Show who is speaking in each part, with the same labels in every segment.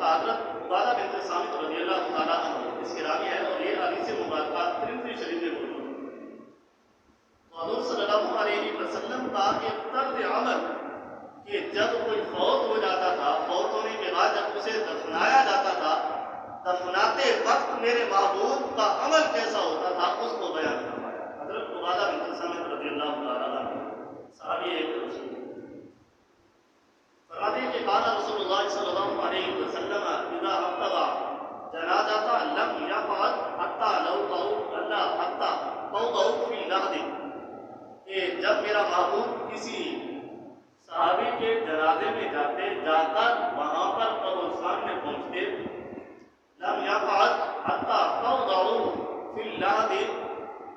Speaker 1: حضرت عبادہ بن صامت رضی اللہ تعالیٰ عنہ اس کے راوی ہے، اور یہ حدیث مبارکہ ترمذی شریف میں موجود ہے۔ تو حضور صلی اللہ علیہ وسلم کا ایک طرز عمل کہ جب کوئی فوت ہو جاتا تھا، فوت ہونے کے بعد جب اسے دفنایا جاتا تھا، دفناتے وقت میرے محبوب کا عمل کیسا ہوتا تھا اس کو بیان فرمایا۔ حضرت عبادہ بن صامت رضی اللہ تعالیٰ عنہ صحابی ایک رسول فرماتے ہیں کہ قال رسول اللہ صلی اللہ علیہ وسلم اذا اتبع جنازہ لم يفعل حتى لو توضؤ في لحد، کہ جب میرا محبوب کسی صحابی کے جنازے میں جا کر وہاں پر قبرستان میں پہنچتے، لم يفعل حتى توضؤ في لحد،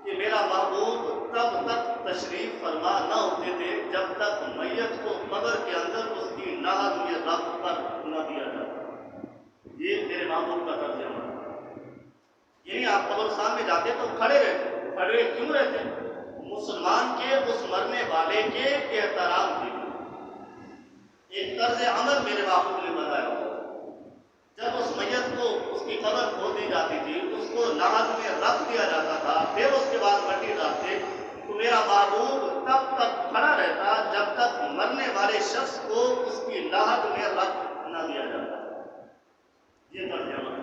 Speaker 1: کہ میرا محبوب تب تک تشریف فرما نہ ہوتے تھے جب تک میت کو قبر کے اندر اس کی لحد میں رکھ کر نہ دیا جاتا۔ یہ میرے محبوب کا طرز عمل ہے۔ یعنی آپ قبرستان میں جاتے تو کھڑے رہتے، کھڑے کیوں رہتے؟ مسلمان کے اس مرنے والے کے احترام کے لیے ایک طرز عمل میرے محبوب نے بتایا ہوا۔ جب اس میت کو اس کی قبر کھود دی جاتی تھی، اس کو لحد میں رکھ دیا جاتا تھا، پھر اس کے بعد مٹی ڈالتے، تو میرا محبوب تب تک کھڑا رہتا جب تک مرنے والے شخص کو اس کی لحد میں رکھ نہ دیا جاتا۔ یہ طرز عمل۔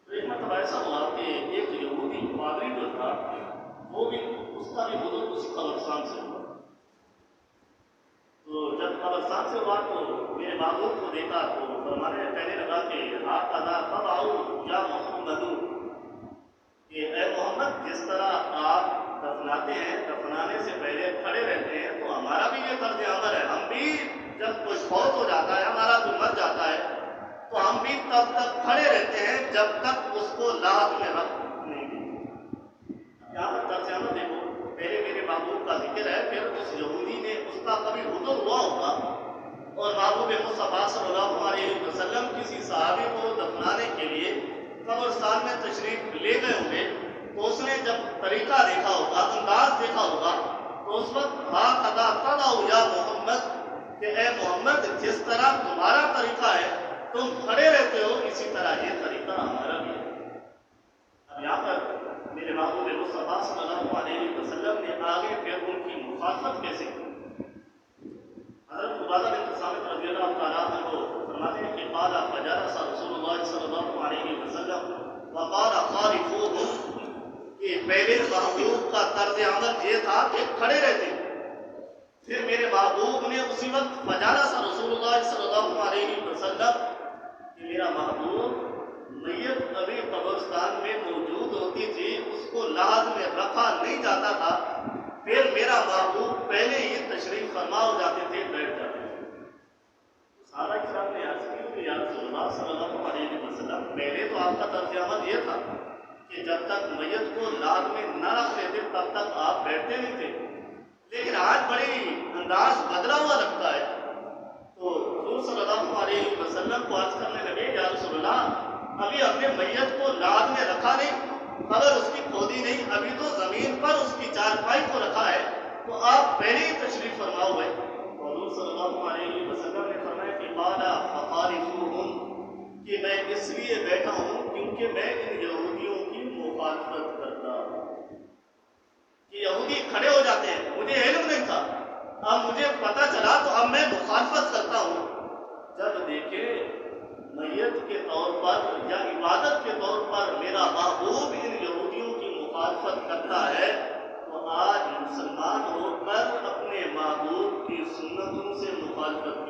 Speaker 1: تو ایک مرتبہ ایسا ہوا کہ ایک یہودی پادری جو تھا، وہ بھی اس کا بھی حضور اسی قبرستان سے ہوا۔ تو جب قبرستان سے ہوا تو میرے محبوب کو دیکھا تو فرمانے کہنے لگا کہ ہاکذا تضع یا محمد، کہ اے محمد جس طرح آپ دفناتے ہیں، دفنانے سے پہلے کھڑے رہتے ہیں، تو ہمارا بھی یہ طرز عمل ہے۔ ہم بھی جب کوئی فوت ہو جاتا ہے، ہمارا کوئی مر جاتا ہے، تو ہم بھی تب تک کھڑے رہتے ہیں جب تک اس کو لحد میں رکھ نہیں دیتے۔ یہاں پر طرز عمل دیکھو، پہلے میرے محبوب کا ذکر ہے، پھر اس یہودی نے اس کا کبھی حضور ہوا ہوگا، اور محبوب مصطفیٰ صلی اللہ علیہ وسلم کسی صحابی کو دفنانے کے لیے قبرستان میں تشریف لے گئے ہوں گے، تو اس نے جب طریقہ دیکھا ہوگا، انداز دیکھا ہوگا، تو اس وقت ہاکذا تضع یا محمد، کہ اے محمد جس طرح تمہارا طریقہ ہے تم کھڑے رہتے ہو، اسی طرح یہ طریقہ ہمارا بھی ہے۔ اب یہاں پر میرے محبوب مصطفیٰ صلی اللہ علیہ وسلم نے آگے پھر ان کی مخالفت کیسے کی؟ حضرت عبادہ بن صامت رضی اللہ تعالیٰ عنہ فرماتے ہیں کہ قال فجلس رسول اللہ صلی اللہ علیہ وسلم وقال خالفوهم، کہ پہلے محبوب کا طرز عمل یہ تھا کہ کھڑے رہتے، پھر میرے محبوب نے اسی وقت فجلس رسول اللہ صلی اللہ علیہ وسلم، کہ میرا محبوب میت ابھی قبرستان میں موجود ہوتی تھی، اس کو لحد میں رکھا نہیں جاتا تھا، پھر میرا محبوب پہلے ہی تشریف فرما ہو جاتے تھے، بیٹھ جاتے تھے۔ صحابہ کرام نے عرض کی کہ یا رسول اللہ صلی اللہ علیہ وسلم، پہلے تو آپ کا طرز عمل یہ تھا کہ جب تک میت کو لحد میں نہ رکھ لیتے تب تک آپ بیٹھتے نہیں تھے، لیکن آج بڑی انداز بدلا ہوا لگتا ہے۔ تو حضور صلی اللہ علیہ وسلم کو عرض کرنے لگے یا رسول اللہ، ابھی اپنے میت کو لحد میں رکھا نہیں، قبر اس کی کھودی نہیں، ابھی تو زمین پر اس کی چارپائی کو رکھا ہے، تو آپ پہلے ہی تشریف فرما ہوئے۔ حضور صلی اللہ علیہ وسلم نے فرمایا کہ قال فخالفوهم، کہ میں اس لیے بیٹھا ہوں کیونکہ میں ان یہودیوں کی مخالفت کرتا ہوں۔ کہ یہودی کھڑے ہو جاتے ہیں، مجھے علم نہیں تھا، اب مجھے پتہ چلا تو اب میں مخالفت کرتا ہوں۔ جب دیکھے میت کے طور پر یا عبادت کے طور پر میرا محبوب ان یہودیوں کی مخالفت کرتا ہے، تو آج مسلمان ہو کر اپنے محبوب کی سنتوں سے مخالفت